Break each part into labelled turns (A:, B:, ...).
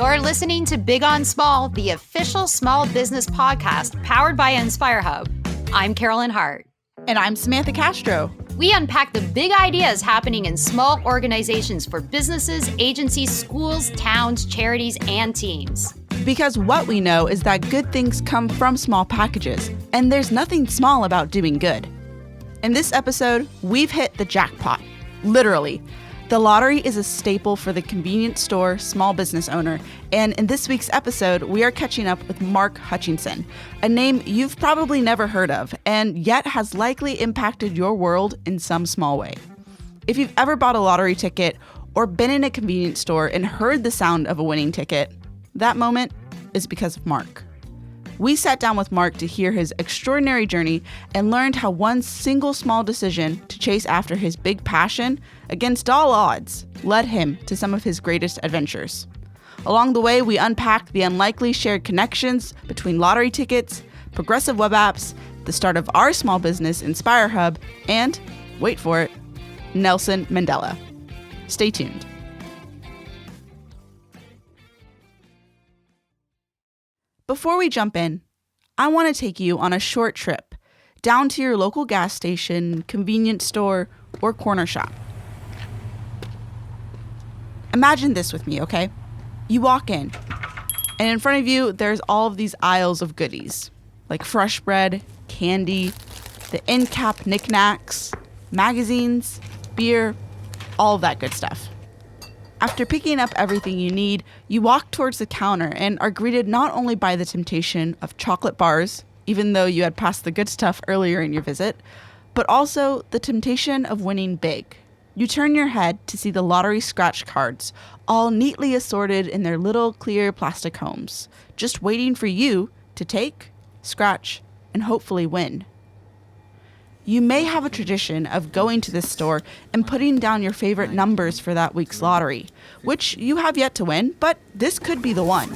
A: You're listening to Big on Small, the official small business podcast powered by InspireHUB. I'm Carolyn Hart.
B: And I'm Samantha Castro.
A: We unpack the big ideas happening in small organizations for businesses, agencies, schools, towns, charities, and teams.
B: Because what we know is that good things come from small packages, and there's nothing small about doing good. In this episode, we've hit the jackpot. Literally. The lottery is a staple for the convenience store small business owner, and in this week's episode, we are catching up with Mark Hutchinson, a name you've probably never heard of, and yet has likely impacted your world in some small way. If you've ever bought a lottery ticket or been in a convenience store and heard the sound of a winning ticket, that moment is because of Mark. We sat down with Mark to hear his extraordinary journey and learned how one single small decision to chase after his big passion, against all odds, led him to some of his greatest adventures. Along the way, we unpacked the unlikely shared connections between lottery tickets, progressive web apps, the start of our small business, InspireHUB, and, wait for it, Nelson Mandela. Stay tuned. Before we jump in, I want to take you on a short trip down to your local gas station, convenience store, or corner shop. Imagine this with me, okay? You walk in, and in front of you, there's all of these aisles of goodies, like fresh bread, candy, the end cap knickknacks, magazines, beer, all of that good stuff. After picking up everything you need, you walk towards the counter and are greeted not only by the temptation of chocolate bars, even though you had passed the good stuff earlier in your visit, but also the temptation of winning big. You turn your head to see the lottery scratch cards, all neatly assorted in their little clear plastic homes, just waiting for you to take, scratch, and hopefully win. You may have a tradition of going to this store and putting down your favorite numbers for that week's lottery, which you have yet to win, but this could be the one.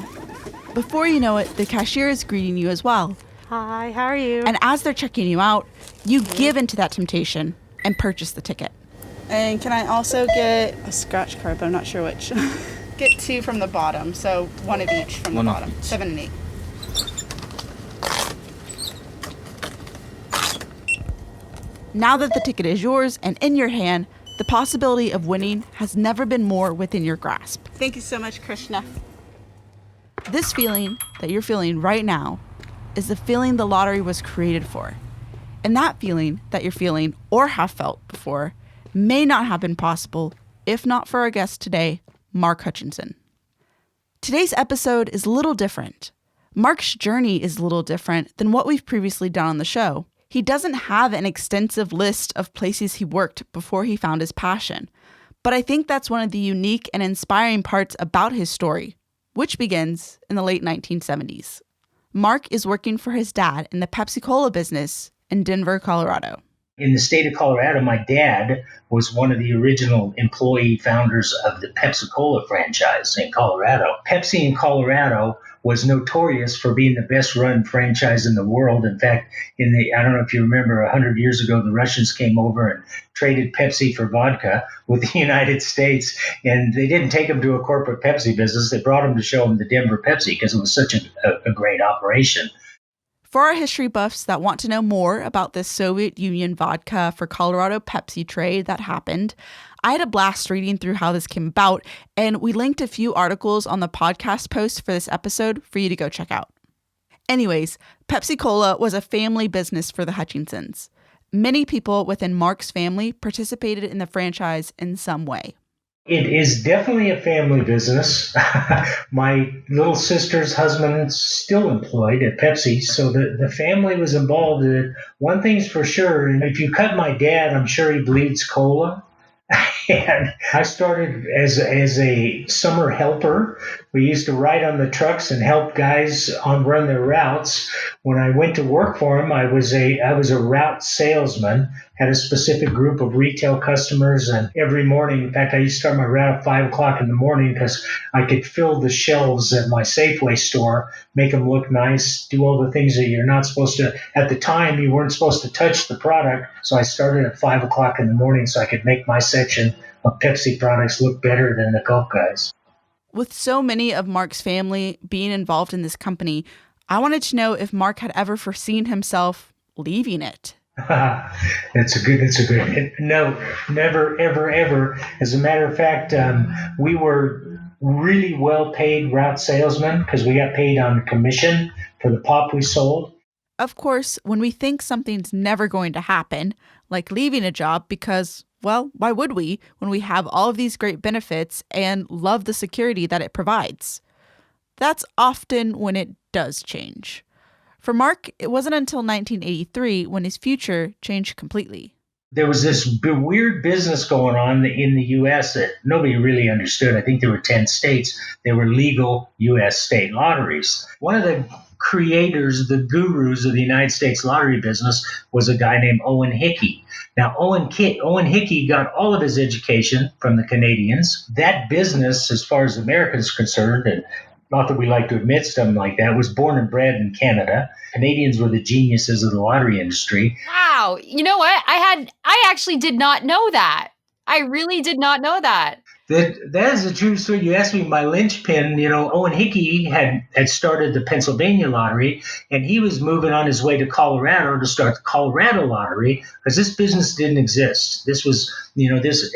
B: Before you know it, the cashier is greeting you as well.
C: Hi, how are you?
B: And as they're checking you out, you give into that temptation and purchase the ticket. And can I also get a scratch card, but I'm not sure which. Get 2 from the bottom, so 1 of each from the bottom. 7 and 8. Now that the ticket is yours and in your hand, the possibility of winning has never been more within your grasp. Thank you so much, Krishna. This feeling that you're feeling right now is the feeling the lottery was created for. And that feeling that you're feeling or have felt before may not have been possible if not for our guest today, Mark Hutchinson. Today's episode is a little different. Mark's journey is a little different than what we've previously done on the show. He doesn't have an extensive list of places he worked before he found his passion, but I think that's one of the unique and inspiring parts about his story, which begins in the late 1970s. Mark is working for his dad in the Pepsi-Cola business in Denver, Colorado.
D: In the state of Colorado, my dad was one of the original employee founders of the Pepsi-Cola franchise in Colorado. Pepsi in Colorado was notorious for being the best run franchise in the world. In fact, I don't know if you remember, 100 years ago, the Russians came over and traded Pepsi for vodka with the United States. And they didn't take them to a corporate Pepsi business. They brought them to show them the Denver Pepsi because it was such a great operation.
B: For our history buffs that want to know more about this Soviet Union vodka for Colorado Pepsi trade that happened, I had a blast reading through how this came about, and we linked a few articles on the podcast post for this episode for you to go check out. Anyways, Pepsi-Cola was a family business for the Hutchinsons. Many people within Mark's family participated in the franchise in some way.
D: It is definitely a family business. My little sister's husband's still employed at Pepsi, so the family was involved in it. One thing's for sure, if you cut my dad, I'm sure he bleeds cola. And I started as a summer helper. We used to ride on the trucks and help guys run their routes. When I went to work for him, I was a route salesman, had a specific group of retail customers, and every morning, in fact, I used to start my route at 5 o'clock in the morning because I could fill the shelves at my Safeway store, make them look nice, do all the things that you're not supposed to. At the time, you weren't supposed to touch the product, so I started at 5 o'clock in the morning so I could make my section of Pepsi products look better than the Coke guys.
B: With so many of Mark's family being involved in this company, I wanted to know if Mark had ever foreseen himself leaving it.
D: That's a good. No, never, ever, ever. As a matter of fact, we were really well paid route salesmen because we got paid on commission for the pop we sold.
B: Of course, when we think something's never going to happen, like leaving a job because, well, why would we when we have all of these great benefits and love the security that it provides? That's often when it does change. For Mark, it wasn't until 1983 when his future changed completely.
D: There was this weird business going on in the U.S. that nobody really understood. I think there were 10 states. There were legal U.S. state lotteries. One of the creators, the gurus of the United States lottery business was a guy named Owen Hickey. Now, Owen Hickey got all of his education from the Canadians. That business, as far as Americans are concerned, and not that we like to admit something like that, was born and bred in Canada. Canadians were the geniuses of the lottery industry.
A: Wow. You know what? I actually did not know that. I really did not know that.
D: That is a true story. You asked me my linchpin. Owen Hickey had started the Pennsylvania lottery, and he was moving on his way to Colorado to start the Colorado lottery because this business didn't exist. This was,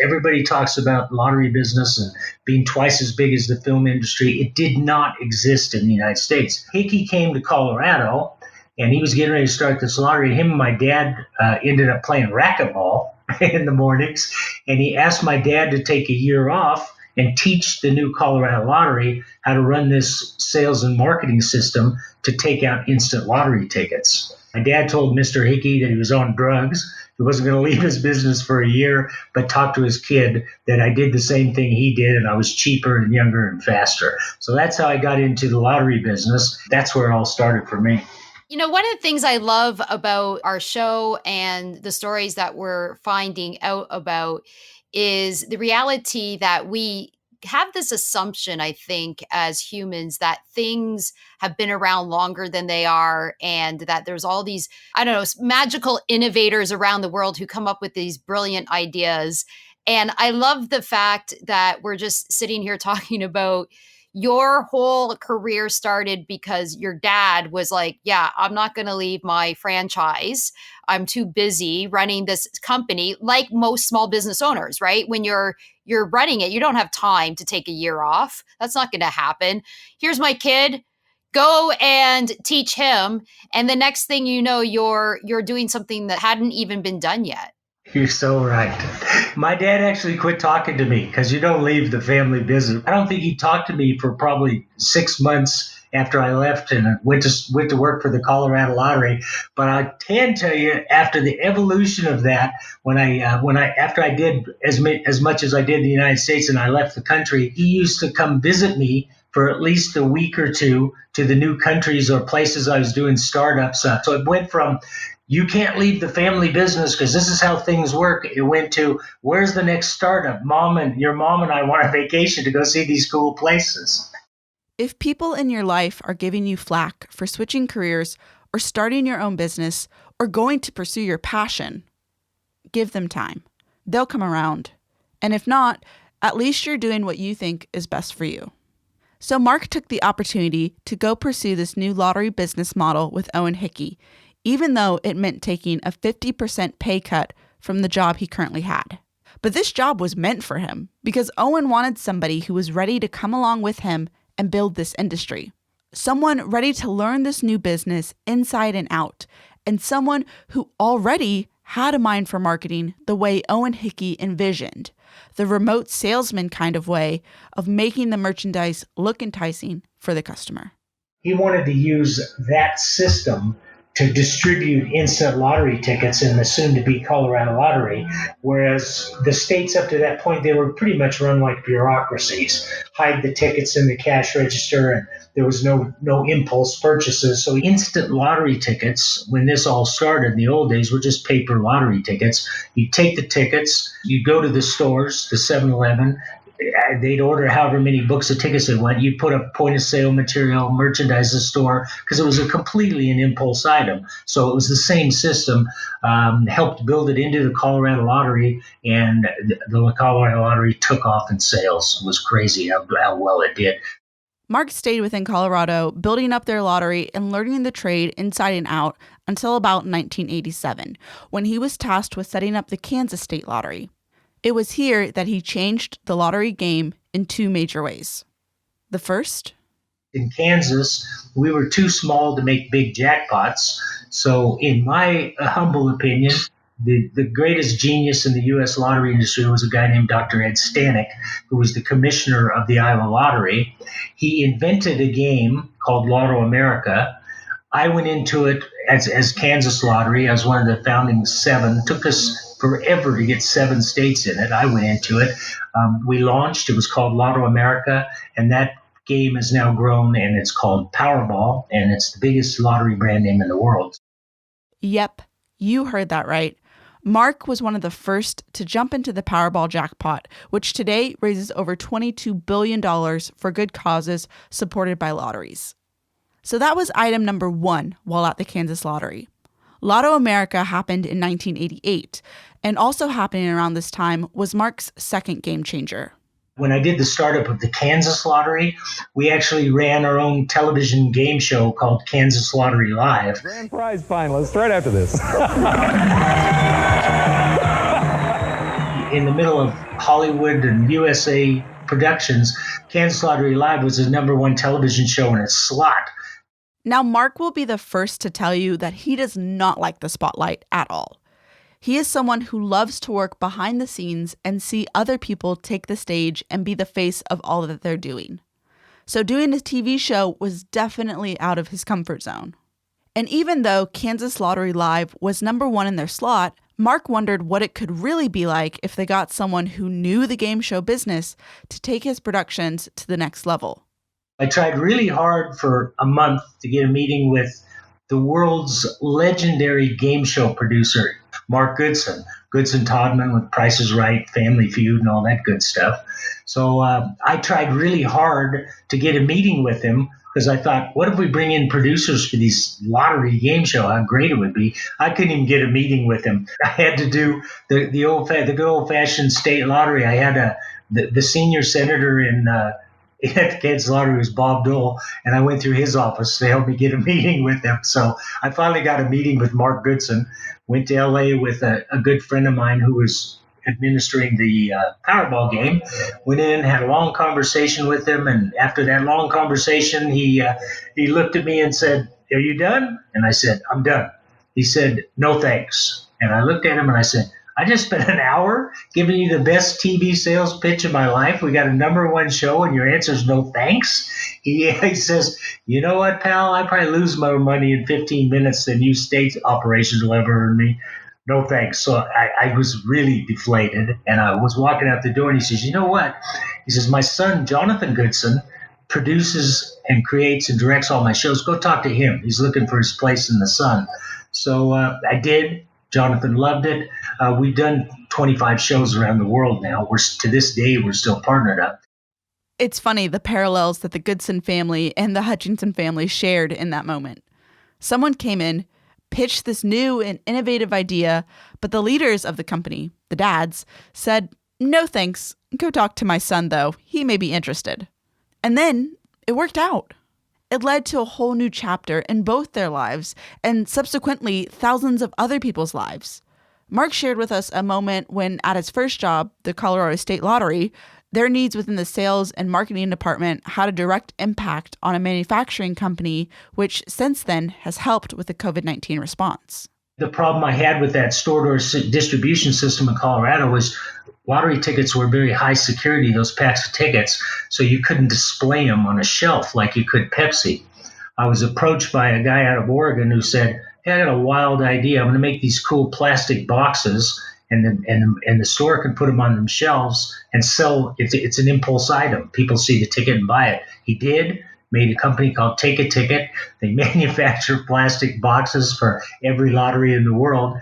D: everybody talks about lottery business and being twice as big as the film industry. It did not exist in the United States. Hickey came to Colorado, and he was getting ready to start this lottery. Him and my dad ended up playing racquetball in the mornings, and he asked my dad to take a year off and teach the new Colorado lottery how to run this sales and marketing system to take out instant lottery tickets. My dad told Mr. Hickey that he was on drugs. He wasn't going to leave his business for a year, but talked to his kid that I did the same thing he did, and I was cheaper and younger and faster. So that's how I got into the lottery business. That's where it all started for me.
A: One of the things I love about our show and the stories that we're finding out about is the reality that we have this assumption, I think, as humans, that things have been around longer than they are, and that there's all these, magical innovators around the world who come up with these brilliant ideas. And I love the fact that we're just sitting here talking about your whole career started because your dad was like, yeah, I'm not going to leave my franchise. I'm too busy running this company, like most small business owners, right? When you're running it, you don't have time to take a year off. That's not going to happen. Here's my kid. Go and teach him. And the next thing you know, you're doing something that hadn't even been done yet.
D: You're so right. My dad actually quit talking to me because you don't leave the family business. I don't think he talked to me for probably 6 months after I left and went to work for the Colorado Lottery. But I can tell you, after the evolution of that, after I did as much as I did in the United States and I left the country, he used to come visit me for at least a week or two to the new countries or places I was doing startups. So it went from, you can't leave the family business because this is how things work. It went to, where's the next startup? Your mom and I want a vacation to go see these cool places.
B: If people in your life are giving you flack for switching careers or starting your own business or going to pursue your passion, give them time. They'll come around. And if not, at least you're doing what you think is best for you. So Mark took the opportunity to go pursue this new lottery business model with Owen Hickey, even though it meant taking a 50% pay cut from the job he currently had. But this job was meant for him because Owen wanted somebody who was ready to come along with him and build this industry. Someone ready to learn this new business inside and out, and someone who already had a mind for marketing the way Owen Hickey envisioned, the remote salesman kind of way of making the merchandise look enticing for the customer.
D: He wanted to use that system to distribute instant lottery tickets in the soon-to-be Colorado Lottery, whereas the states up to that point, they were pretty much run like bureaucracies. Hide the tickets in the cash register, and there was no impulse purchases. So instant lottery tickets, when this all started in the old days, were just paper lottery tickets. You take the tickets, you go to the stores, the 7-Eleven, they'd order however many books of tickets they want. You'd put up point of sale material, merchandise the store, because it was completely an impulse item. So it was the same system, helped build it into the Colorado Lottery, and the Colorado Lottery took off in sales. It was crazy how well it did.
B: Mark stayed within Colorado, building up their lottery and learning the trade inside and out until about 1987, when he was tasked with setting up the Kansas State Lottery. It was here that he changed the lottery game in two major ways. The first?
D: In Kansas, we were too small to make big jackpots. So in my humble opinion, the greatest genius in the U.S. lottery industry was a guy named Dr. Ed Stanek, who was the commissioner of the Iowa Lottery. He invented a game called Lotto America. I went into it as Kansas Lottery. I was one of the founding 7. It took us forever to get 7 states in it. I went into it. We launched. It was called Lotto America, and that game has now grown, and it's called Powerball, and it's the biggest lottery brand name in the world.
B: Yep, you heard that right. Mark was one of the first to jump into the Powerball jackpot, which today raises over $22 billion for good causes supported by lotteries. So that was item number 1 while at the Kansas Lottery. Lotto America happened in 1988, and also happening around this time was Mark's second game changer.
D: When I did the startup of the Kansas Lottery, we actually ran our own television game show called Kansas Lottery Live.
C: Grand prize finalists right after this.
D: In the middle of Hollywood and USA productions, Kansas Lottery Live was the number 1 television show in its slot.
B: Now, Mark will be the first to tell you that he does not like the spotlight at all. He is someone who loves to work behind the scenes and see other people take the stage and be the face of all that they're doing. So doing a TV show was definitely out of his comfort zone. And even though Kansas Lottery Live was number 1 in their slot, Mark wondered what it could really be like if they got someone who knew the game show business to take his productions to the next level.
D: I tried really hard for a month to get a meeting with the world's legendary game show producer, Mark Goodson Todman with Price is Right, Family Feud, and all that good stuff. So I tried really hard to get a meeting with him because I thought, what if we bring in producers for these lottery game show? How great it would be. I couldn't even get a meeting with him. I had to do the good old-fashioned state lottery. I had the senior senator at the Kansas Lottery was Bob Dole, and I went through his office to help me get a meeting with him. So I finally got a meeting with Mark Goodson, went to L.A. with a good friend of mine who was administering the Powerball game, went in, had a long conversation with him, and after that long conversation, he looked at me and said, "Are you done?" And I said, "I'm done." He said, "No thanks." And I looked at him and I said, "I just spent an hour giving you the best TV sales pitch of my life. We got a number 1 show, and your answer is no thanks." He says, "You know what, pal? I probably lose more money in 15 minutes than you state operations will ever earn me. No thanks." So I was really deflated, and I was walking out the door, and he says, "You know what?" He says, "My son, Jonathan Goodson, produces and creates and directs all my shows. Go talk to him. He's looking for his place in the sun." So I did. Jonathan loved it. We've done 25 shows around the world now. To this day, we're still partnered up.
B: It's funny the parallels that the Goodson family and the Hutchinson family shared in that moment. Someone came in, pitched this new and innovative idea, but the leaders of the company, the dads, said, "No thanks. Go talk to my son, though. He may be interested." And then it worked out. It led to a whole new chapter in both their lives and subsequently thousands of other people's lives. Mark shared with us a moment when at his first job, the Colorado State Lottery, their needs within the sales and marketing department had a direct impact on a manufacturing company, which since then has helped with the COVID-19 response.
D: The problem I had with that store-door distribution system in Colorado was lottery tickets were very high security, those packs of tickets, so you couldn't display them on a shelf like you could Pepsi. I was approached by a guy out of Oregon who said, "Hey, I got a wild idea. I'm going to make these cool plastic boxes, and the store can put them on them shelves and sell. It's an impulse item. People see the ticket and buy it." He did, made a company called Take a Ticket. They manufacture plastic boxes for every lottery in the world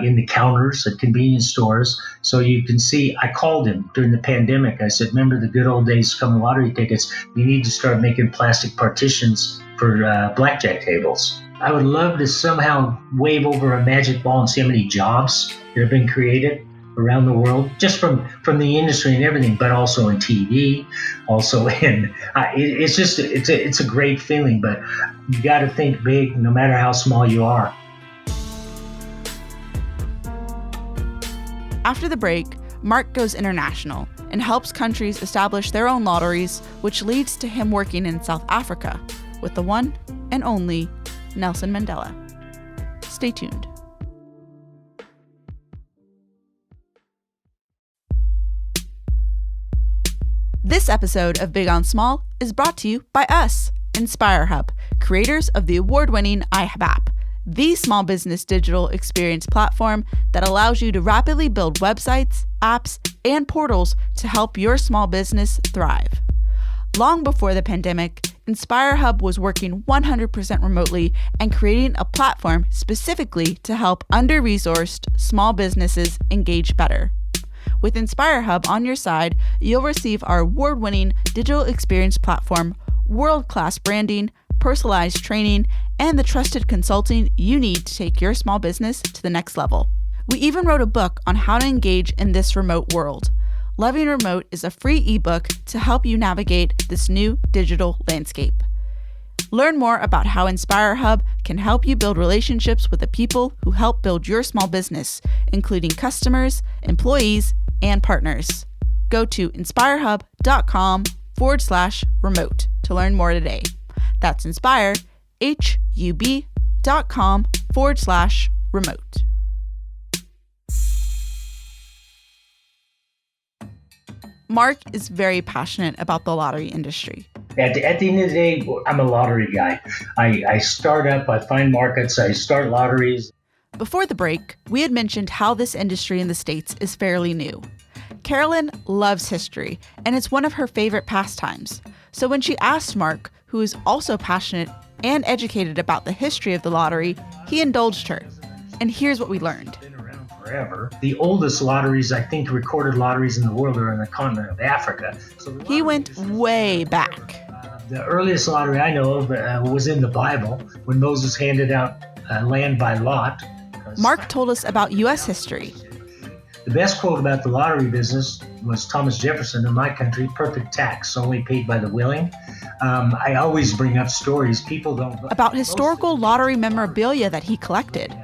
D: in the counters at convenience stores. So you can see, I called him during the pandemic. I said, remember the good old days coming lottery tickets? You need to start making plastic partitions for blackjack tables. I would love to somehow wave over a magic ball and see how many jobs that have been created around the world, just from the industry and everything, but also in TV, also in, it's a great feeling, but you got to think big no matter how small you are.
B: After the break, Mark goes international and helps countries establish their own lotteries, which leads to him working in South Africa with the one and only Nelson Mandela. Stay tuned. This episode of Big on Small is brought to you by us, InspireHUB, creators of the award-winning iHub app, the small business digital experience platform that allows you to rapidly build websites, apps, and portals to help your small business thrive. Long before the pandemic, InspireHUB was working 100% remotely and creating a platform specifically to help under-resourced small businesses engage better. With InspireHUB on your side, you'll receive our award-winning digital experience platform, world-class branding, personalized training, and the trusted consulting you need to take your small business to the next level. We even wrote a book on how to engage in this remote world. Loving Remote is a free ebook to help you navigate this new digital landscape. Learn more about how InspireHUB can help you build relationships with the people who help build your small business, including customers, employees, and partners. Go to inspirehub.com/remote to learn more today. That's inspirehub.com/remote. Mark is very passionate about the lottery industry.
D: At the end of the day, I'm a lottery guy. I start up, I find markets, I start lotteries.
B: Before the break, we had mentioned how this industry in the States is fairly new. Carolyn loves history, and it's one of her favorite pastimes. So when she asked Mark, who is also passionate and educated about the history of the lottery, he indulged her. And here's what we learned.
D: Forever. The oldest lotteries, I think, recorded lotteries in the world are on the continent of Africa. So
B: he went way back.
D: The earliest lottery I know of was in the Bible when Moses handed out land by lot.
B: Mark told us about U.S. history.
D: The best quote about the lottery business was Thomas Jefferson in my country, perfect tax, only paid by the willing. I always bring up stories. People don't...
B: About historical lottery memorabilia that he collected.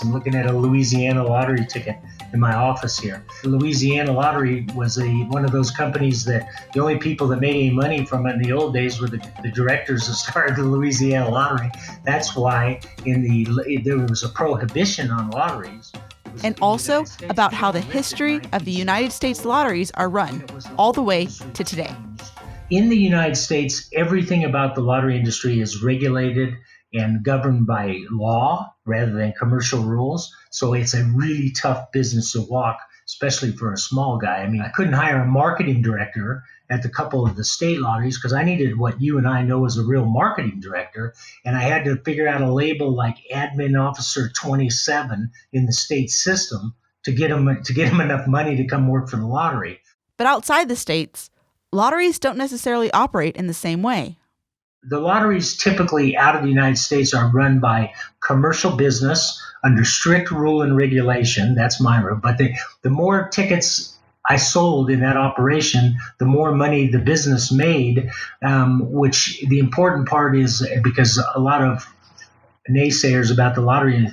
D: I'm looking at a Louisiana lottery ticket in my office here. The Louisiana Lottery was one of those companies that the only people that made any money from it in the old days were the directors that started the Louisiana Lottery. That's why there was a prohibition on lotteries.
B: And also about how the history of the United States lotteries are run all the way to today.
D: In the United States, everything about the lottery industry is regulated and governed by law rather than commercial rules. So it's a really tough business to walk, especially for a small guy. I mean, I couldn't hire a marketing director at the couple of the state lotteries because I needed what you and I know as a real marketing director. And I had to figure out a label like Admin Officer 27 in the state system to get them enough money to come work for the lottery.
B: But outside the states, lotteries don't necessarily operate in the same way.
D: The lotteries typically out of the United States are run by commercial business under strict rule and regulation. That's my rule. But the more tickets I sold in that operation, the more money the business made, which the important part is because a lot of naysayers about the lottery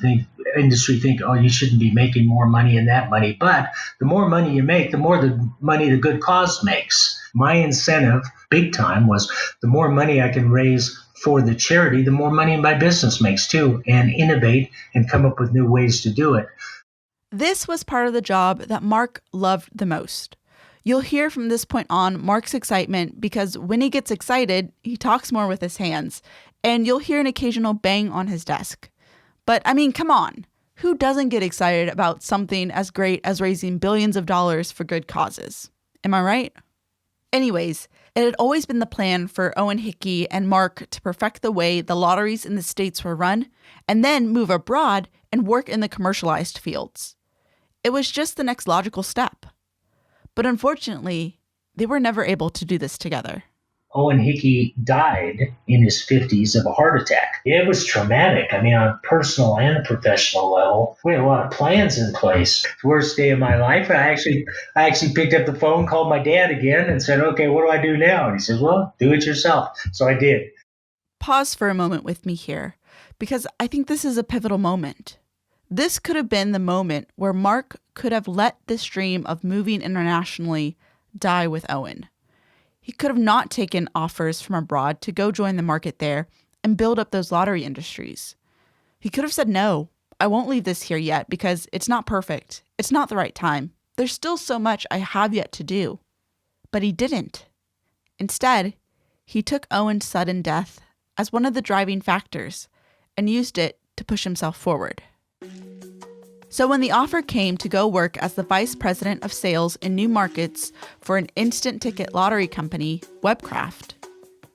D: industry think, oh, you shouldn't be making more money in that money. But the more money you make, the more the money the good cause makes. My incentive, big time, was the more money I can raise for the charity, the more money my business makes too, and innovate and come up with new ways to do it.
B: This was part of the job that Mark loved the most. You'll hear from this point on Mark's excitement because when he gets excited, he talks more with his hands, and you'll hear an occasional bang on his desk. But I mean, come on. Who doesn't get excited about something as great as raising billions of dollars for good causes? Am I right? Anyways, it had always been the plan for Owen Hickey and Mark to perfect the way the lotteries in the States were run and then move abroad and work in the commercialized fields. It was just the next logical step. But unfortunately, they were never able to do this together.
D: Owen Hickey died in his 50s of a heart attack. It was traumatic. I mean, on a personal and professional level, we had a lot of plans in place. Worst day of my life. I actually picked up the phone, called my dad again, and said, "Okay, what do I do now?" And he says, "Well, do it yourself." So I did.
B: Pause for a moment with me here, because I think this is a pivotal moment. This could have been the moment where Mark could have let this dream of moving internationally die with Owen. He could have not taken offers from abroad to go join the market there and build up those lottery industries. He could have said, "No, I won't leave this here yet because it's not perfect. It's not the right time. There's still so much I have yet to do." But he didn't. Instead, he took Owen's sudden death as one of the driving factors and used it to push himself forward. So when the offer came to go work as the vice president of sales in new markets for an instant ticket lottery company, Webcraft,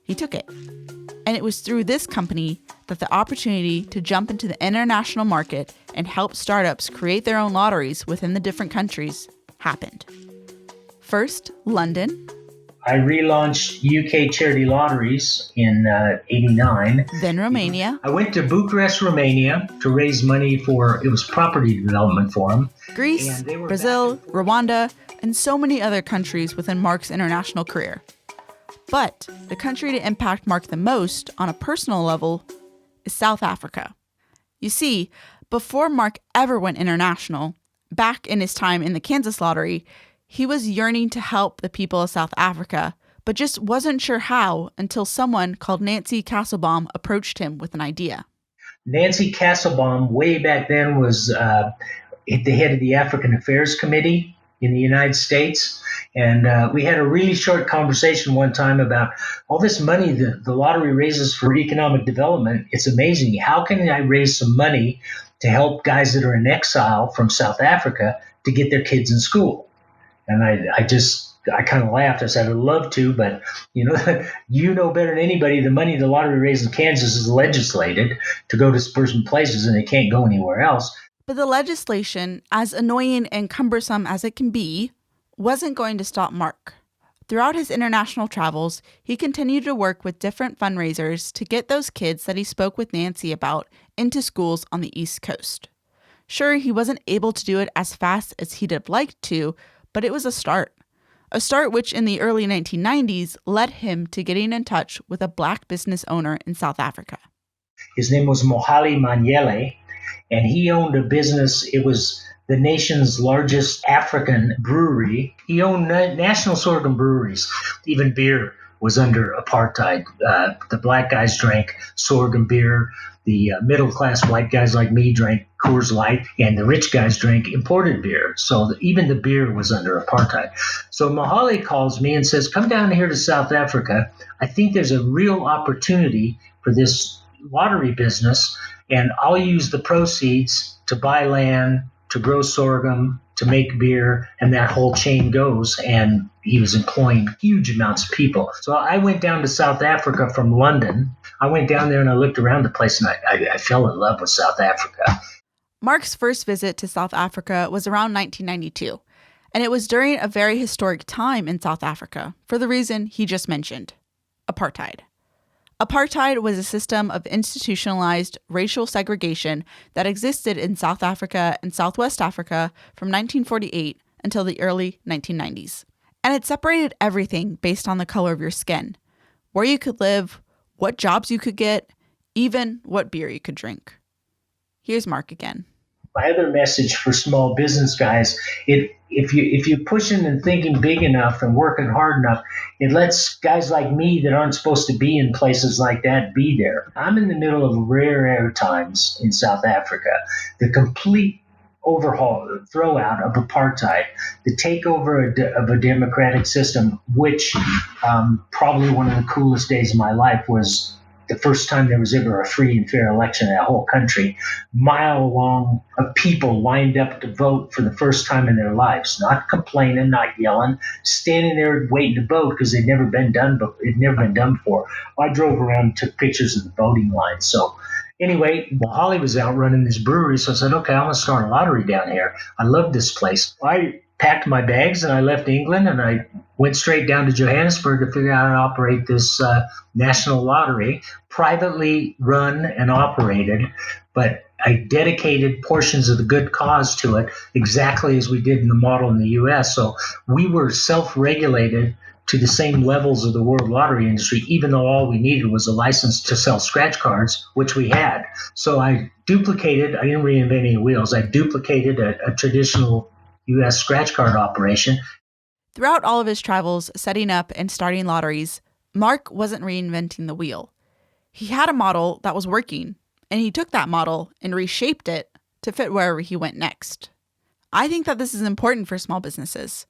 B: he took it. And it was through this company that the opportunity to jump into the international market and help startups create their own lotteries within the different countries happened. First, London.
D: I relaunched UK charity lotteries in '89.
B: Then Romania.
D: I went to Bucharest, Romania to raise money it was property development for them.
B: Greece, Brazil, Rwanda, and so many other countries within Mark's international career. But the country to impact Mark the most on a personal level is South Africa. You see, before Mark ever went international, back in his time in the Kansas lottery, he was yearning to help the people of South Africa, but just wasn't sure how until someone called Nancy Kasselbaum approached him with an idea.
D: Nancy Kasselbaum, way back then, was the head of the African Affairs Committee in the United States. And we had a really short conversation one time about all this money the lottery raises for economic development. It's amazing. How can I raise some money to help guys that are in exile from South Africa to get their kids in school? And I kind of laughed. I said, "I'd love to, but you know better than anybody, the money the lottery raised in Kansas is legislated to go to certain places and it can't go anywhere else."
B: But the legislation, as annoying and cumbersome as it can be, wasn't going to stop Mark. Throughout his international travels, he continued to work with different fundraisers to get those kids that he spoke with Nancy about into schools on the East Coast. Sure, he wasn't able to do it as fast as he'd have liked to, but it was a start. A start which in the early 1990s led him to getting in touch with a black business owner in South Africa.
D: His name was Mohali Manyele, and he owned a business. It was the nation's largest African brewery. He owned national sorghum breweries. Even beer was under apartheid. The black guys drank sorghum beer. The middle-class white guys like me drank Coors Light, and the rich guys drank imported beer. So even the beer was under apartheid. So Mohali calls me and says, "Come down here to South Africa. I think there's a real opportunity for this lottery business, and I'll use the proceeds to buy land, to grow sorghum, to make beer," and that whole chain goes. And he was employing huge amounts of people. So I went down to South Africa from London. I went down there and I looked around the place, and I fell in love with South Africa.
B: Mark's first visit to South Africa was around 1992, and it was during a very historic time in South Africa for the reason he just mentioned: apartheid. Apartheid was a system of institutionalized racial segregation that existed in South Africa and Southwest Africa from 1948 until the early 1990s. And it separated everything based on the color of your skin, where you could live, what jobs you could get, even what beer you could drink. Here's Mark again.
D: My other message for small business guys, if you're pushing and thinking big enough and working hard enough, it lets guys like me that aren't supposed to be in places like that be there. I'm in the middle of rare times in South Africa. The complete overhaul, throw out of apartheid, the takeover of a democratic system, which probably one of the coolest days of my life was the first time there was ever a free and fair election in that whole country. Mile long of people lined up to vote for the first time in their lives, not complaining, not yelling, standing there waiting to vote because it'd never been done before. I drove around and took pictures of the voting lines. So anyway, well, Holly was out running this brewery, so I said, okay, I'm going to start a lottery down here. I love this place. I packed my bags and I left England and I went straight down to Johannesburg to figure out how to operate this national lottery, privately run and operated, but I dedicated portions of the good cause to it exactly as we did in the model in the U.S. So we were self-regulated to the same levels of the world lottery industry, even though all we needed was a license to sell scratch cards, which we had. So I didn't reinvent any wheels. I duplicated a traditional U.S. scratch card operation.
B: Throughout all of his travels setting up and starting lotteries, Mark wasn't reinventing the wheel. He had a model that was working, and he took that model and reshaped it to fit wherever he went next. I think that this is important for small businesses.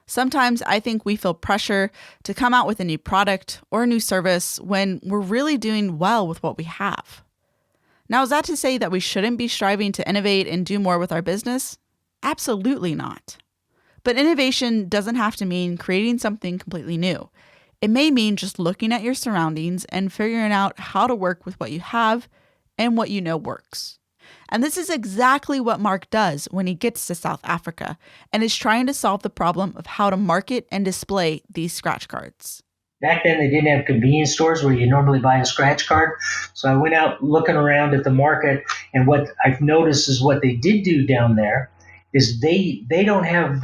B: Sometimes I think we feel pressure to come out with a new product or a new service when we're really doing well with what we have. Now, is that to say that we shouldn't be striving to innovate and do more with our business? Absolutely not. But innovation doesn't have to mean creating something completely new. It may mean just looking at your surroundings and figuring out how to work with what you have and what you know works. And this is exactly what Mark does when he gets to South Africa and is trying to solve the problem of how to market and display these scratch cards.
D: Back then, they didn't have convenience stores where you normally buy a scratch card. So I went out looking around at the market, and what I've noticed is what they did do down there is they don't have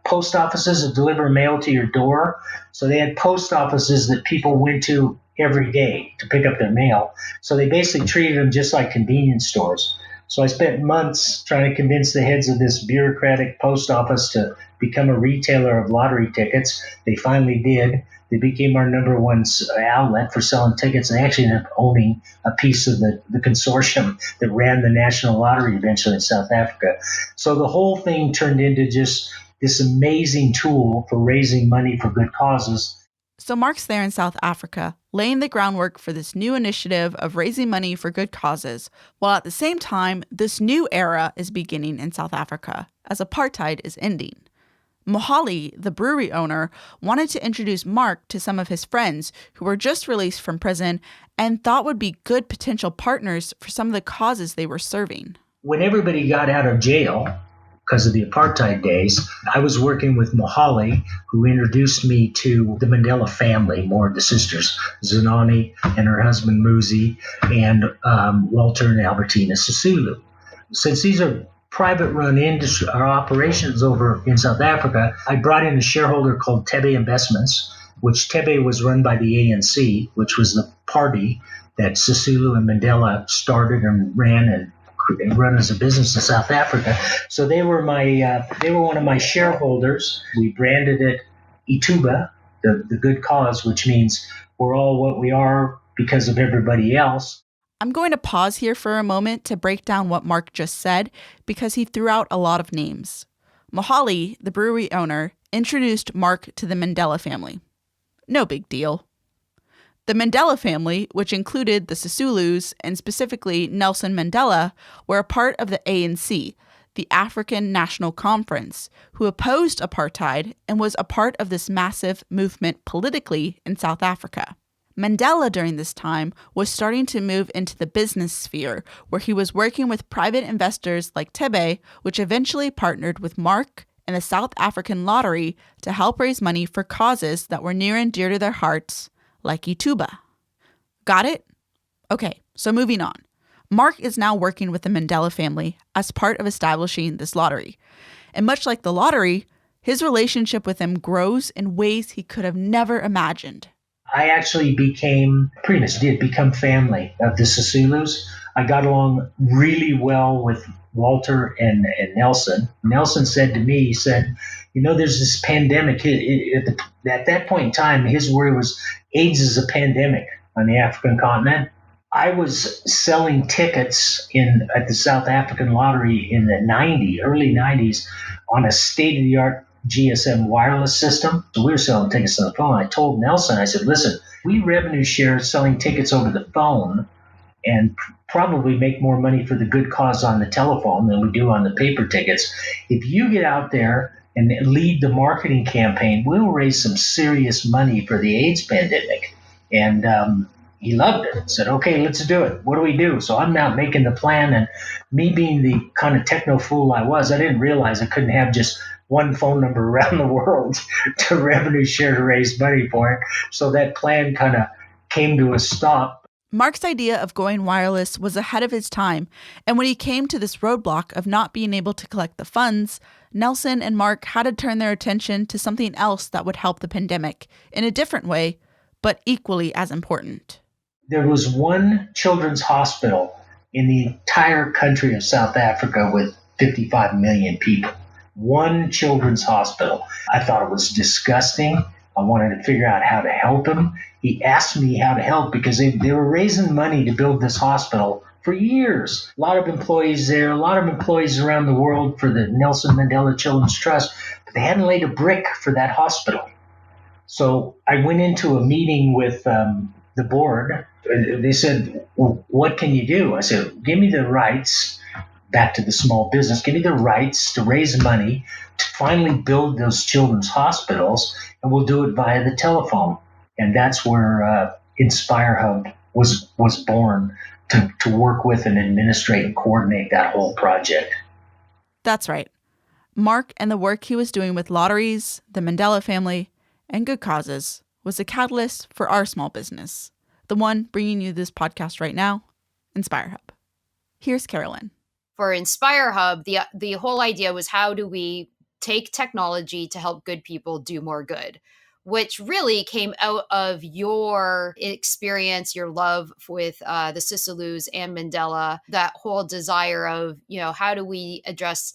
D: post offices that deliver mail to your door. So they had post offices that people went to every day to pick up their mail. So they basically treated them just like convenience stores. So I spent months trying to convince the heads of this bureaucratic post office to become a retailer of lottery tickets. They finally did. They became our number one outlet for selling tickets. They actually ended up owning a piece of the consortium that ran the national lottery eventually in South Africa. So the whole thing turned into just this amazing tool for raising money for good causes.
B: So Mark's there in South Africa, laying the groundwork for this new initiative of raising money for good causes, while at the same time, this new era is beginning in South Africa as apartheid is ending. Mohali, the brewery owner, wanted to introduce Mark to some of his friends who were just released from prison and thought would be good potential partners for some of the causes they were serving.
D: When everybody got out of jail because of the apartheid days, I was working with Mohali, who introduced me to the Mandela family, more of the sisters, Zanani and her husband Muzi, and Walter and Albertina Sisulu. Since these are private-run industry or operations over in South Africa, I brought in a shareholder called Tebe Investments, which Tebe was run by the ANC, which was the party that Sisulu and Mandela started and ran and run as a business in South Africa. So they were one of my shareholders. We branded it Ituba, the good cause, which means we're all what we are because of everybody else.
B: I'm going to pause here for a moment to break down what Mark just said because he threw out a lot of names. Mohali, the brewery owner, introduced Mark to the Mandela family. No big deal. The Mandela family, which included the Sisulus and specifically Nelson Mandela, were a part of the ANC, the African National Conference, who opposed apartheid and was a part of this massive movement politically in South Africa. Mandela during this time was starting to move into the business sphere, where he was working with private investors like Tebe, which eventually partnered with Mark and the South African Lottery to help raise money for causes that were near and dear to their hearts, like Ituba. Got it? Okay, so moving on. Mark is now working with the Mandela family as part of establishing this lottery. And much like the lottery, his relationship with them grows in ways he could have never imagined.
D: I actually pretty much did become family of the Sisulus. I got along really well with Walter and Nelson. Nelson said to me, he said, there's this pandemic. At that point in time, his word was AIDS is a pandemic on the African continent. I was selling tickets at the South African Lottery in the early 90s on a state-of-the-art GSM wireless system. So we were selling tickets on the phone. I told Nelson, I said, listen, we revenue share selling tickets over the phone and probably make more money for the good cause on the telephone than we do on the paper tickets. If you get out there and lead the marketing campaign, we'll raise some serious money for the AIDS pandemic. And he loved it. Said, okay, let's do it. What do we do? So I'm now making the plan. And me being the kind of techno fool I was, I didn't realize I couldn't have just one phone number around the world to revenue share to raise money for it. So that plan kind of came to a stop.
B: Mark's idea of going wireless was ahead of his time, and when he came to this roadblock of not being able to collect the funds, Nelson and Mark had to turn their attention to something else that would help the pandemic in a different way, but equally as important.
D: There was one children's hospital in the entire country of South Africa with 55 million people. One children's hospital. I thought it was disgusting. I wanted to figure out how to help him. He asked me how to help because they were raising money to build this hospital for years. A lot of employees there, a lot of employees around the world for the Nelson Mandela Children's Trust, but they hadn't laid a brick for that hospital. So I went into a meeting with the board. They said, well, what can you do? I said, give me the rights, back to the small business, give me the rights to raise money to finally build those children's hospitals, and we'll do it via the telephone. And that's where InspireHUB was born, to work with and administrate and coordinate that whole project.
B: That's right. Mark and the work he was doing with lotteries, the Mandela family, and good causes was a catalyst for our small business, the one bringing you this podcast right now, InspireHUB. Here's Carolyn.
A: For InspireHUB, the whole idea was, how do we take technology to help good people do more good, which really came out of your experience, your love with the Sisaloos and Mandela, that whole desire of, how do we address,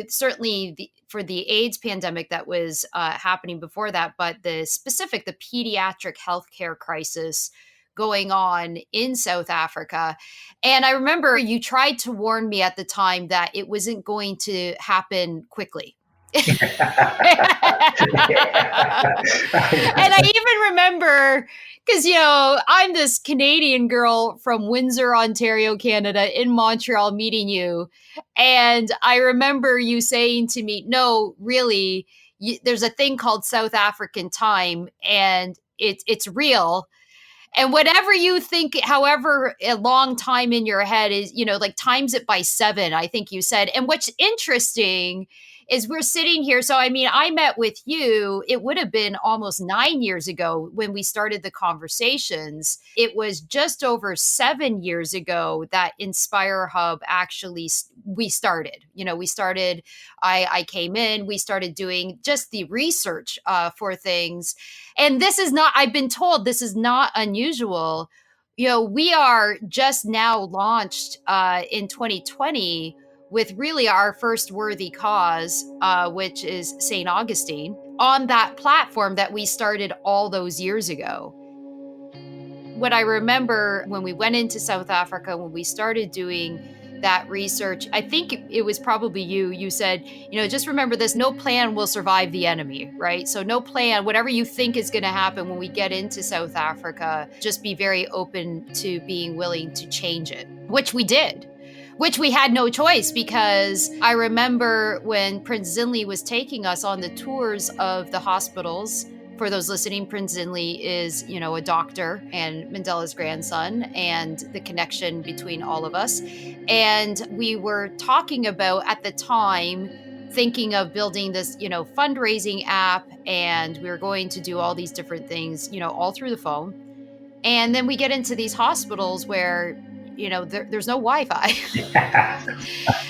A: certainly for the AIDS pandemic that was happening before that, but the pediatric healthcare crisis going on in South Africa. And I remember you tried to warn me at the time that it wasn't going to happen quickly. And I even remember, because, I'm this Canadian girl from Windsor, Ontario, Canada, in Montreal, meeting you. And I remember you saying to me, no, really, there's a thing called South African time, and it's real. And whatever you think, however a long time in your head is, times it by 7, I think you said. And what's interesting is we're sitting here. So, I met with you, it would have been almost 9 years ago when we started the conversations. It was just over 7 years ago that InspireHUB actually, we started. I came in, we started doing just the research for things. And this is not, I've been told this is not unusual. We are just now launched in 2020 with really our first worthy cause, which is St. Augustine, on that platform that we started all those years ago. What I remember when we went into South Africa, when we started doing that research, I think it was probably you said, just remember this, no plan will survive the enemy, right? So no plan, whatever you think is going to happen when we get into South Africa, just be very open to being willing to change it, which we did. Which we had no choice, because I remember when Prince Zinli was taking us on the tours of the hospitals. For those listening, Prince Zinli is, a doctor and Mandela's grandson, and the connection between all of us. And we were talking about, at the time, thinking of building this, fundraising app, and we were going to do all these different things, all through the phone. And then we get into these hospitals where there's no Wi-Fi.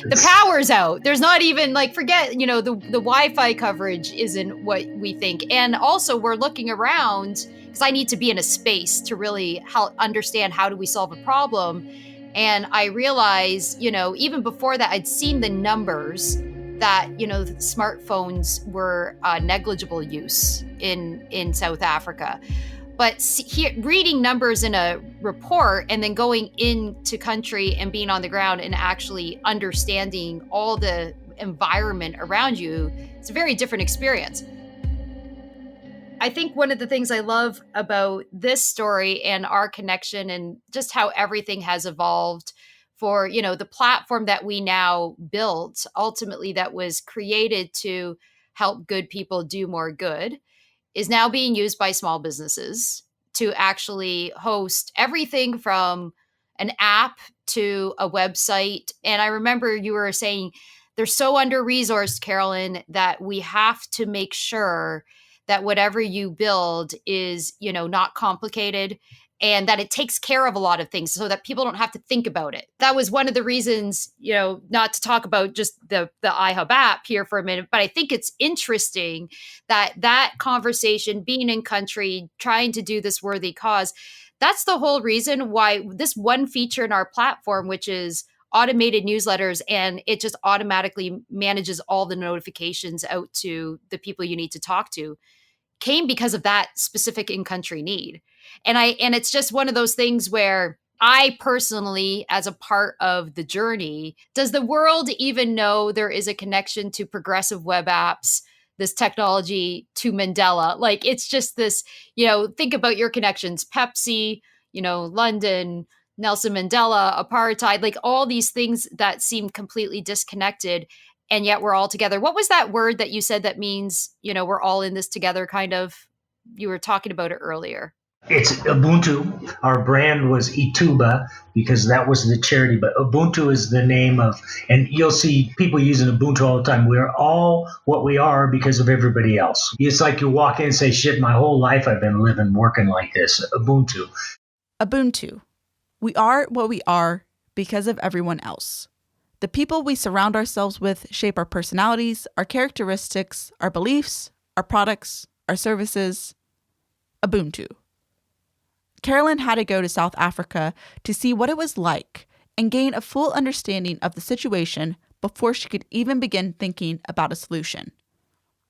A: The power's out. There's not even, forget, the Wi-Fi coverage isn't what we think. And also we're looking around, because I need to be in a space to really understand how do we solve a problem. And I realized, even before that, I'd seen the numbers that, smartphones were negligible use in South Africa. But reading numbers in a report and then going into country and being on the ground and actually understanding all the environment around you, it's a very different experience. I think one of the things I love about this story and our connection and just how everything has evolved for, the platform that we now built, ultimately that was created to help good people do more good, is now being used by small businesses to actually host everything from an app to a website. And I remember you were saying they're so under resourced, Carolyn, that we have to make sure that whatever you build is, not complicated and that it takes care of a lot of things so that people don't have to think about it. That was one of the reasons, not to talk about just the iHub app here for a minute, but I think it's interesting that conversation, being in country, trying to do this worthy cause, that's the whole reason why this one feature in our platform, which is automated newsletters, and it just automatically manages all the notifications out to the people you need to talk to, came because of that specific in-country need. And it's just one of those things where I personally, as a part of the journey, does the world even know there is a connection to progressive web apps, this technology, to Mandela? Like, it's just this, think about your connections, Pepsi, London, Nelson Mandela, apartheid, like all these things that seem completely disconnected, and yet we're all together. What was that word that you said that means, we're all in this together, kind of? You were talking about it earlier.
D: It's Ubuntu. Our brand was Ituba because that was the charity, but Ubuntu is the name of, and you'll see people using Ubuntu all the time. We're all what we are because of everybody else. It's like you walk in and say, shit, my whole life I've been living, working like this. Ubuntu.
B: Ubuntu. We are what we are because of everyone else. The people we surround ourselves with shape our personalities, our characteristics, our beliefs, our products, our services. Ubuntu. Carolyn had to go to South Africa to see what it was like and gain a full understanding of the situation before she could even begin thinking about a solution.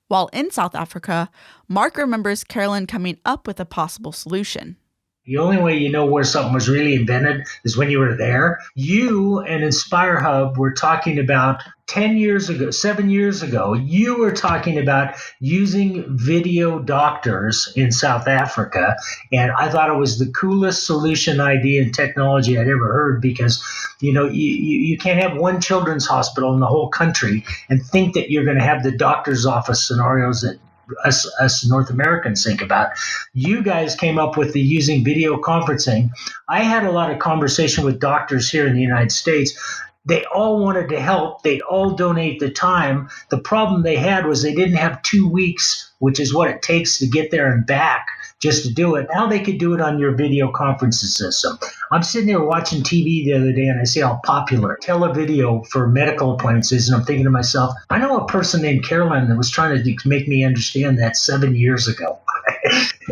B: While in South Africa, Mark remembers Carolyn coming up with a possible solution.
D: The only way you know where something was really invented is when you were there. You and InspireHUB were talking about 10 years ago, 7 years ago, you were talking about using video doctors in South Africa. And I thought it was the coolest solution, idea, and technology I'd ever heard because, you can't have one children's hospital in the whole country and think that you're going to have the doctor's office scenarios that us North Americans think about. You guys came up with the using video conferencing. I had a lot of conversation with doctors here in the United States. They all wanted to help. They'd all donate the time. The problem they had was they didn't have 2 weeks, which is what it takes to get there and back just to do it. Now they could do it on your video conferencing system. I'm sitting there watching TV the other day and I see how popular televideo for medical appointments is. And I'm thinking to myself, I know a person named Carolyn that was trying to make me understand that 7 years ago.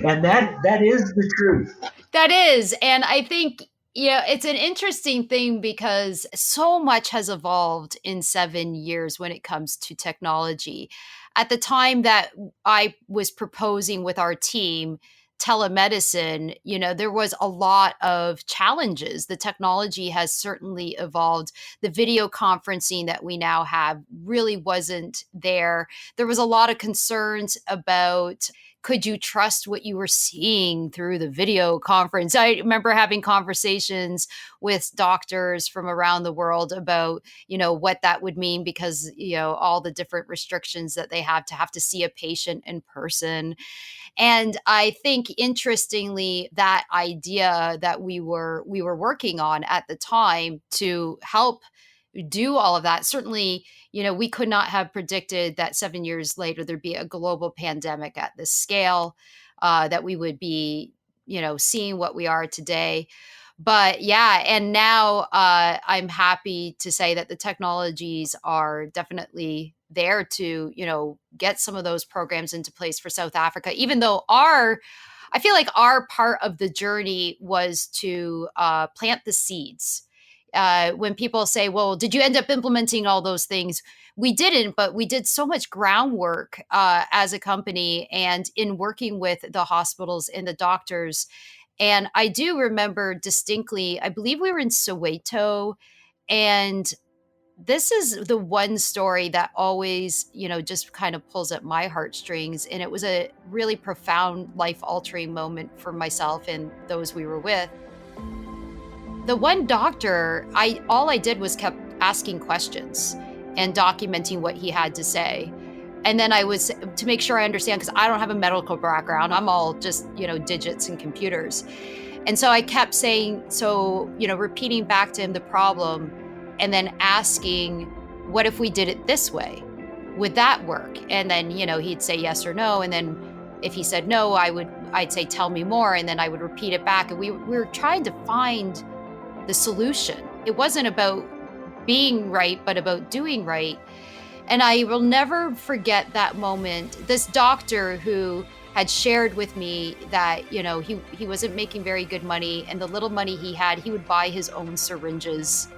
D: And that is the truth.
A: That is. And I think, it's an interesting thing because so much has evolved in 7 years when it comes to technology. At the time that I was proposing with our team telemedicine, there was a lot of challenges. The technology has certainly evolved. The video conferencing that we now have really wasn't there. There was a lot of concerns about, could you trust what you were seeing through the video conference? I remember having conversations with doctors from around the world about, what that would mean because, all the different restrictions that they have to see a patient in person. And I think, interestingly, that idea that we were working on at the time to help do all of that, certainly, we could not have predicted that 7 years later there'd be a global pandemic at this scale, that we would be, seeing what we are today. But yeah, and now I'm happy to say that the technologies are definitely there to, get some of those programs into place for South Africa, even though I feel like our part of the journey was to plant the seeds. When people say, well, did you end up implementing all those things? We didn't, but we did so much groundwork as a company and in working with the hospitals and the doctors. And I do remember distinctly, I believe we were in Soweto, and this is the one story that always, just kind of pulls at my heartstrings. And it was a really profound, life altering moment for myself and those we were with. The one doctor, all I did was kept asking questions and documenting what he had to say. And then I was to make sure I understand, because I don't have a medical background. I'm all just, digits and computers. And so I kept saying, repeating back to him the problem and then asking, what if we did it this way? Would that work? And then, he'd say yes or no. And then if he said no, I'd say, tell me more. And then I would repeat it back. And we were trying to find the solution. It wasn't about being right, but about doing right. And I will never forget that moment. This doctor who had shared with me that, he wasn't making very good money, and the little money he had, he would buy his own syringes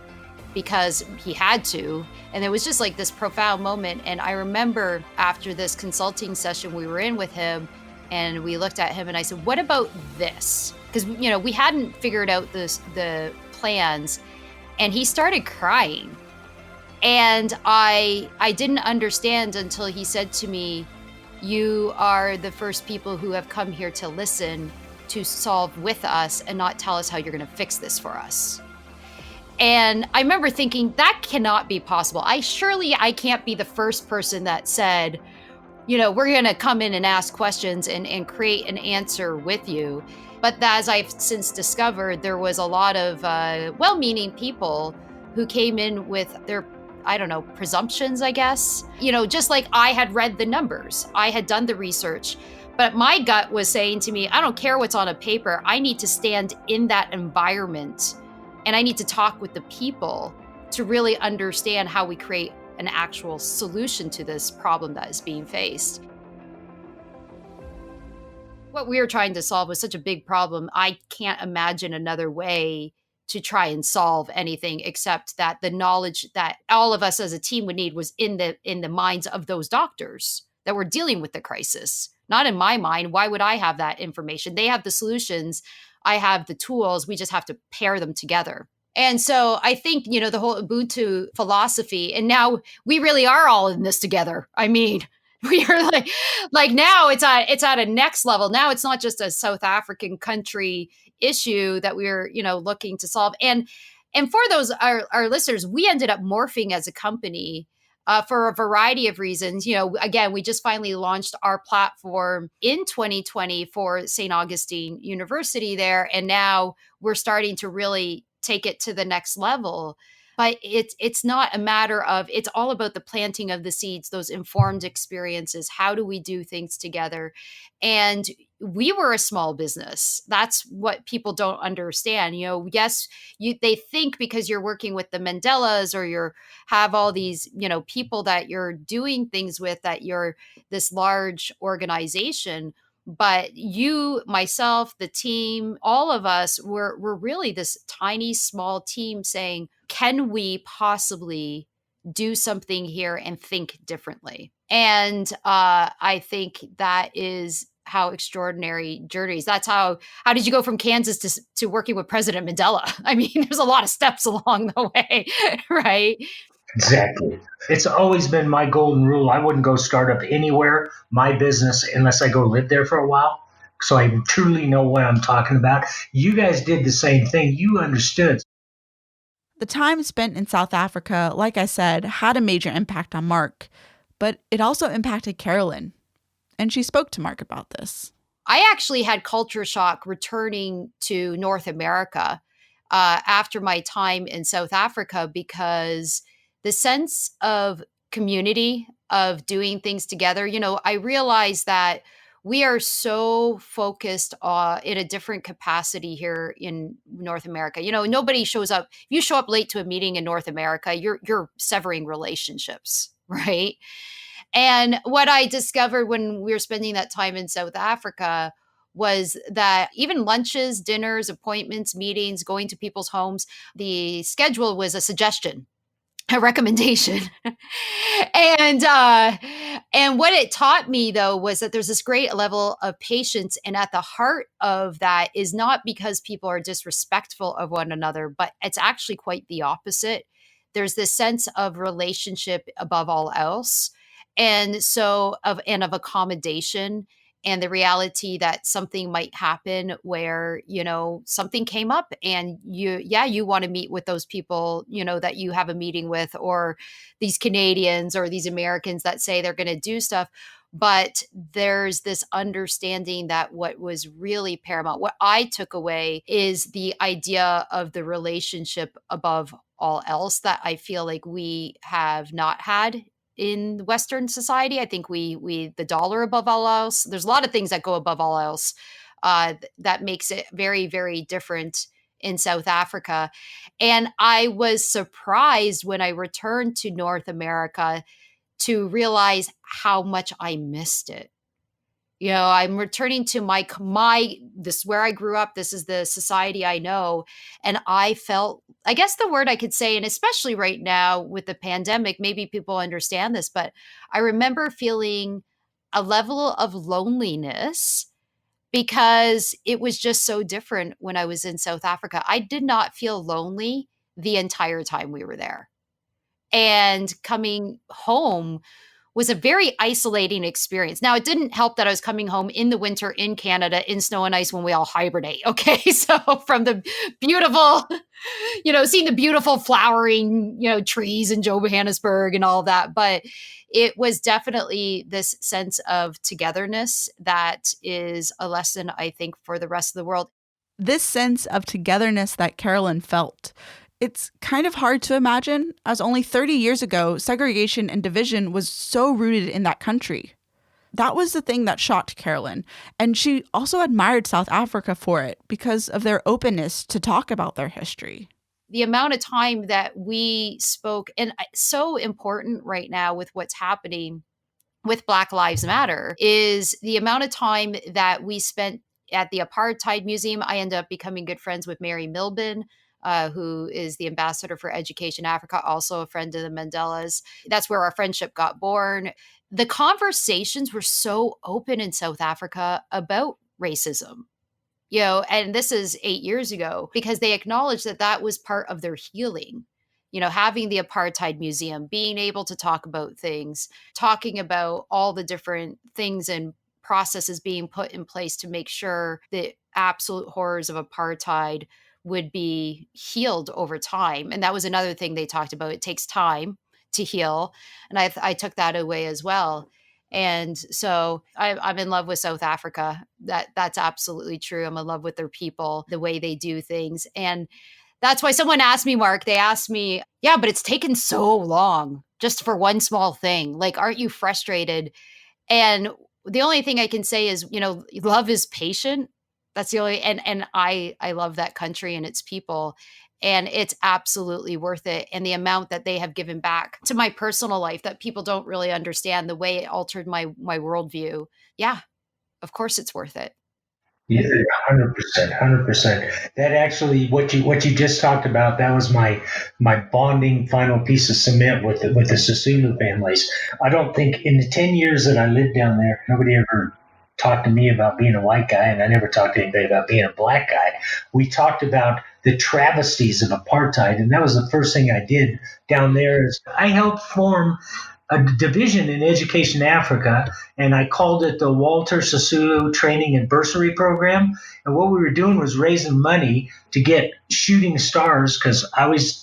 A: because he had to. And it was just like this profound moment. And I remember after this consulting session we were in with him, and we looked at him and I said, what about this? Because, we hadn't figured out the plans. And he started crying. And I didn't understand until he said to me, you are the first people who have come here to listen, to solve with us, and not tell us how you're going to fix this for us. And I remember thinking, that cannot be possible. I can't be the first person that said, we're going to come in and ask questions and create an answer with you. But as I've since discovered, there was a lot of well-meaning people who came in with their, presumptions, I guess. Just like I had read the numbers, I had done the research, but my gut was saying to me, I don't care what's on a paper. I need to stand in that environment, and I need to talk with the people to really understand how we create an actual solution to this problem that is being faced. What we were trying to solve was such a big problem. I can't imagine another way to try and solve anything except that the knowledge that all of us as a team would need was in the minds of those doctors that were dealing with the crisis. Not in my mind. Why would I have that information? They have the solutions. I have the tools. We just have to pair them together. And so I think, the whole Ubuntu philosophy, and now we really are all in this together. I mean, we are like now it's at a next level. Now it's not just a South African country issue that we're, looking to solve. And for those, our listeners, we ended up morphing as a company for a variety of reasons. Again, we just finally launched our platform in 2020 for St. Augustine University there. And now we're starting to really take it to the next level. But it's not a matter of, it's all about the planting of the seeds, those informed experiences. How do we do things together? And we were a small business. That's what people don't understand. Yes, they think because you're working with the Mandelas or you have all these, people that you're doing things with, that you're this large organization. But you, myself, the team, all of us were really this tiny, small team saying, can we possibly do something here and think differently? And I think that is how extraordinary journeys. That's how did you go from Kansas to working with President Mandela? I mean, there's a lot of steps along the way, right?
D: Exactly. It's always been my golden rule. I wouldn't go start up anywhere, my business, unless I go live there for a while. So I truly know what I'm talking about. You guys did the same thing. You understood.
B: The time spent in South Africa, like I said, had a major impact on Mark, but it also impacted Carolyn. And she spoke to Mark about this.
A: I actually had culture shock returning to North America after my time in South Africa, because the sense of community, of doing things together, I realized that we are so focused in a different capacity here in North America. Nobody shows up. If you show up late to a meeting in North America, you're severing relationships, right? And what I discovered when we were spending that time in South Africa was that even lunches, dinners, appointments, meetings, going to people's homes, the schedule was a suggestion, a recommendation. And what it taught me, though, was that there's this great level of patience. And at the heart of that is not because people are disrespectful of one another, but it's actually quite the opposite. there's this sense of relationship above all else. And so of accommodation, and the reality that something might happen where, something came up and you want to meet with those people, that you have a meeting with, or these Canadians or these Americans that say they're going to do stuff. But there's this understanding that what was really paramount, what I took away, is the idea of the relationship above all else that I feel like we have not had in Western society. I think we the dollar above all else. There's a lot of things that go above all else, that makes it very, very different in South Africa. And I was surprised when I returned to North America to realize how much I missed it. I'm returning to this where I grew up. This is the society I know. And I felt, I guess the word I could say, and especially right now with the pandemic, maybe people understand this, but I remember feeling a level of loneliness because it was just so different when I was in South Africa. I did not feel lonely the entire time we were there. And coming home was a very isolating experience. Now, it didn't help that I was coming home in the winter in Canada in snow and ice when we all hibernate. Okay. So from the beautiful, seeing the beautiful flowering, trees in Johannesburg and all that. But it was definitely this sense of togetherness that is a lesson, I think, for the rest of the world.
B: This sense of togetherness that Carolyn felt, it's kind of hard to imagine, as only 30 years ago, segregation and division was so rooted in that country. That was the thing that shocked Carolyn, and she also admired South Africa for it because of their openness to talk about their history.
A: The amount of time that we spoke, and so important right now with what's happening with Black Lives Matter, is the amount of time that we spent at the Apartheid Museum. I ended up becoming good friends with Mary Milbin, who is the ambassador for Education Africa, also a friend of the Mandelas. That's where our friendship got born. The conversations were so open in South Africa about racism, and this is 8 years ago, because they acknowledged that that was part of their healing. Having the Apartheid Museum, being able to talk about things, talking about all the different things and processes being put in place to make sure the absolute horrors of apartheid would be healed over time. And that was another thing they talked about. It takes time to heal. And I took that away as well. And so I'm in love with South Africa. That's absolutely true. I'm in love with their people, the way they do things. And that's why someone asked me, Mark, they asked me, yeah, but it's taken so long just for one small thing. Like, aren't you frustrated? And the only thing I can say is, love is patient. That's the only, and I love that country and its people, and it's absolutely worth it. And the amount that they have given back to my personal life that people don't really understand, the way it altered my worldview. Yeah, of course it's worth it.
D: Yeah, 100%, 100%. That actually, what you just talked about, that was my bonding final piece of cement with the Sisulu families. I don't think in the 10 years that I lived down there, nobody ever talked to me about being a white guy, and I never talked to anybody about being a black guy. We talked about the travesties of apartheid, and that was the first thing I did down there. Is I helped form a division in Education Africa, and I called it the Walter Sisulu Training and Bursary Program. And what we were doing was raising money to get shooting stars, because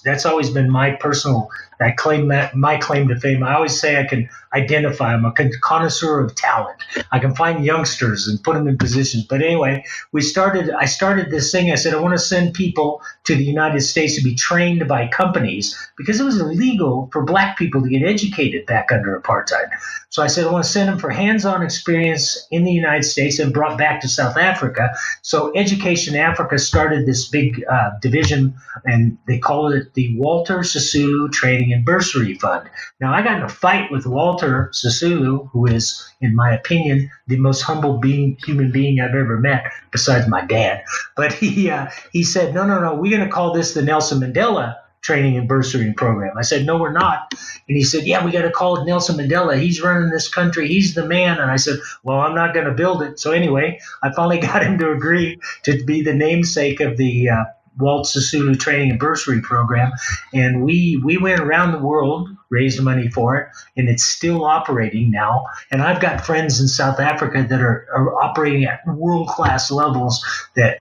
D: that's always been my personal. I claim that my claim to fame. I always say I can identify. I'm a connoisseur of talent. I can find youngsters and put them in positions. But anyway, I started this thing. I said, I want to send people to the United States to be trained by companies, because it was illegal for black people to get educated back under apartheid. So I said, I want to send them for hands-on experience in the United States and brought back to South Africa. So Education Africa started this big division, and they called it the Walter Sisulu Training and Bursary Fund. Now, I got in a fight with Walter Sisulu, who is, in my opinion, the most humble human being I've ever met, besides my dad. But he said, no, we're going to call this the Nelson Mandela Training and Bursary Program. I said, no, we're not. And he said, yeah, we got to call it Nelson Mandela. He's running this country. He's the man. And I said, well, I'm not going to build it. So anyway, I finally got him to agree to be the namesake of the Walt Sisulu Training and Bursary Program, and we went around the world, raised money for it, and it's still operating now. And I've got friends in South Africa that are operating at world-class levels that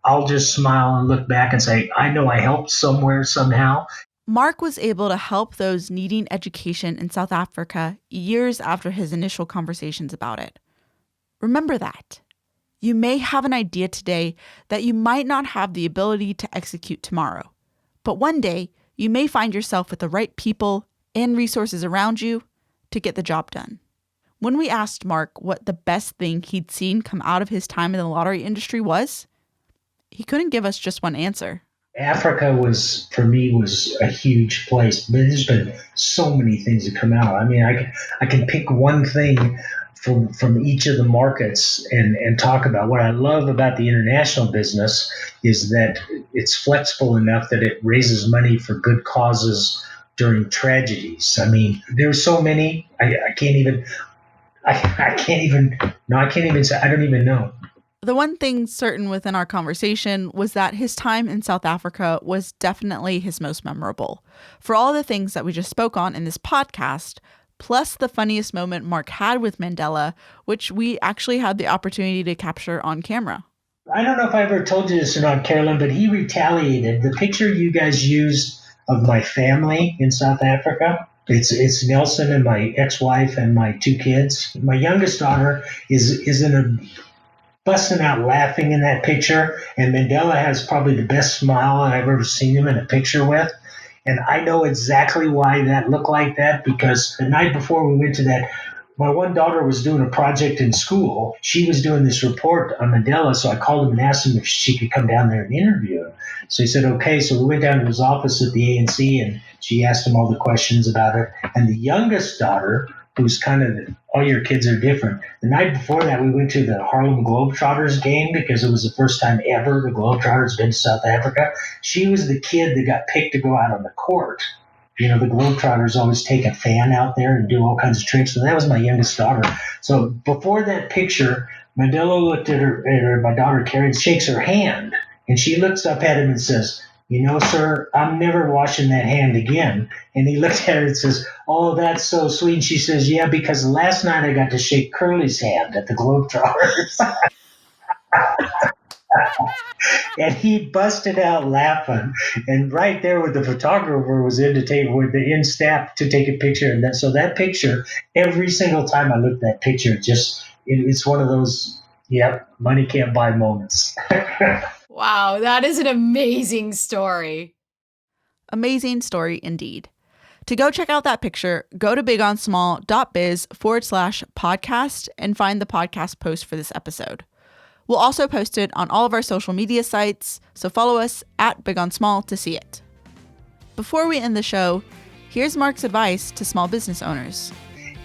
D: I'll just smile and look back and say, I know I helped somewhere, somehow.
B: Mark was able to help those needing education in South Africa years after his initial conversations about it. Remember that. You may have an idea today that you might not have the ability to execute tomorrow, but one day you may find yourself with the right people and resources around you to get the job done. When we asked Mark what the best thing he'd seen come out of his time in the lottery industry was, he couldn't give us just one answer.
D: Africa was a huge place, but there's been so many things that come out. I mean, I can pick one thing from each of the markets and talk about. What I love about the international business is that it's flexible enough that it raises money for good causes during tragedies. I mean, there's so many. I can't even say. I don't even know.
B: The one thing certain within our conversation was that his time in South Africa was definitely his most memorable. For all the things that we just spoke on in this podcast, plus the funniest moment Mark had with Mandela, which we actually had the opportunity to capture on camera.
D: I don't know if I ever told you this or not, Carolyn, but he retaliated. The picture you guys used of my family in South Africa, it's Nelson and my ex-wife and my 2 kids. My youngest daughter is busting out laughing in that picture, and Mandela has probably the best smile I've ever seen him in a picture with. And I know exactly why that looked like that, because the night before we went to that, my one daughter was doing a project in school. She was doing this report on Mandela, so I called him and asked him if she could come down there and interview him. So he said, okay. So we went down to his office at the ANC, and she asked him all the questions about it. And the youngest daughter, who's kind of, all your kids are different. The night before that, we went to the Harlem Globetrotters game because it was the first time ever the Globetrotters been to South Africa. She was the kid that got picked to go out on the court. You know, the Globetrotters always take a fan out there and do all kinds of tricks. So that was my youngest daughter. So before that picture, Mandela looked at her, my daughter Carrie, and shakes her hand. And she looks up at him and says, you know, sir, I'm never washing that hand again. And he looked at her and says, oh, that's so sweet. And she says, yeah, because last night I got to shake Curly's hand at the Globetrotters. And he busted out laughing. And right there with the photographer was in the table with the in staff to take a picture. And so that picture, every single time I look at that picture, it's one of those, money can't buy moments.
A: Wow, that is an amazing story.
B: Amazing story indeed. To go check out that picture, go to bigonsmall.biz/podcast and find the podcast post for this episode. We'll also post it on all of our social media sites, so follow us at bigonsmall to see it. Before we end the show, here's Mark's advice to small business owners.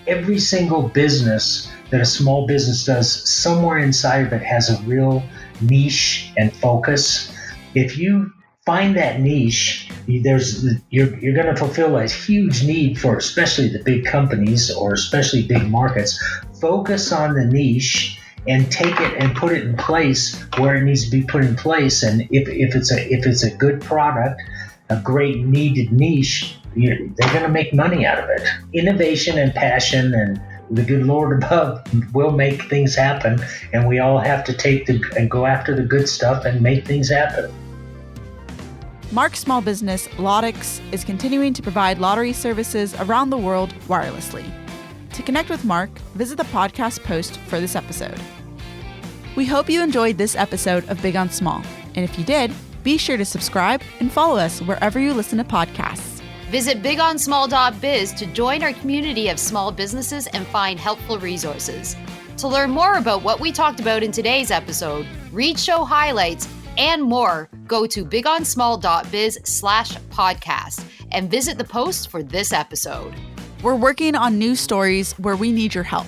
D: Every single business that a small business does, somewhere inside of it has a real niche and focus. If you find that niche, you're going to fulfill a huge need for especially the big companies or especially big markets. Focus on the niche and take it and put it in place where it needs to be put in place. And if it's a good product, a great needed niche, they're going to make money out of it. Innovation and passion and the good Lord above will make things happen, and we all have to take and go after the good stuff and make things happen.
B: Mark's small business, Lotix, is continuing to provide lottery services around the world wirelessly. To connect with Mark, visit the podcast post for this episode. We hope you enjoyed this episode of Big on Small, and if you did, be sure to subscribe and follow us wherever you listen to podcasts.
A: Visit bigonsmall.biz to join our community of small businesses and find helpful resources. To learn more about what we talked about in today's episode, read show highlights, and more, go to bigonsmall.biz/podcast and visit the post for this episode.
B: We're working on new stories where we need your help.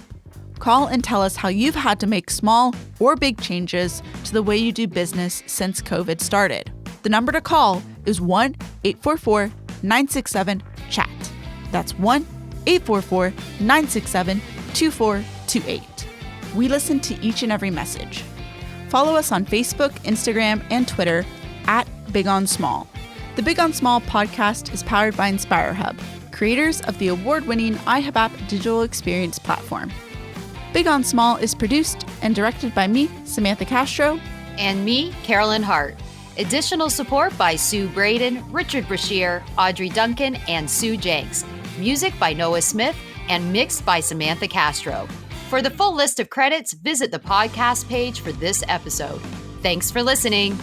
B: Call and tell us how you've had to make small or big changes to the way you do business since COVID started. The number to call is 1-844-967-CHAT. That's 1-844-967-2428. We listen to each and every message. Follow us on Facebook, Instagram, and Twitter at Big on Small. The Big on Small podcast is powered by InspireHUB, creators of the award-winning IHUB app digital experience platform. Big on Small is produced and directed by me, Samantha Castro.
A: And me, Carolyn Hart. Additional support by Sue Braden, Richard Brashear, Audrey Duncan, and Sue Jenks. Music by Noah Smith and mixed by Samantha Castro. For the full list of credits, visit the podcast page for this episode. Thanks for listening.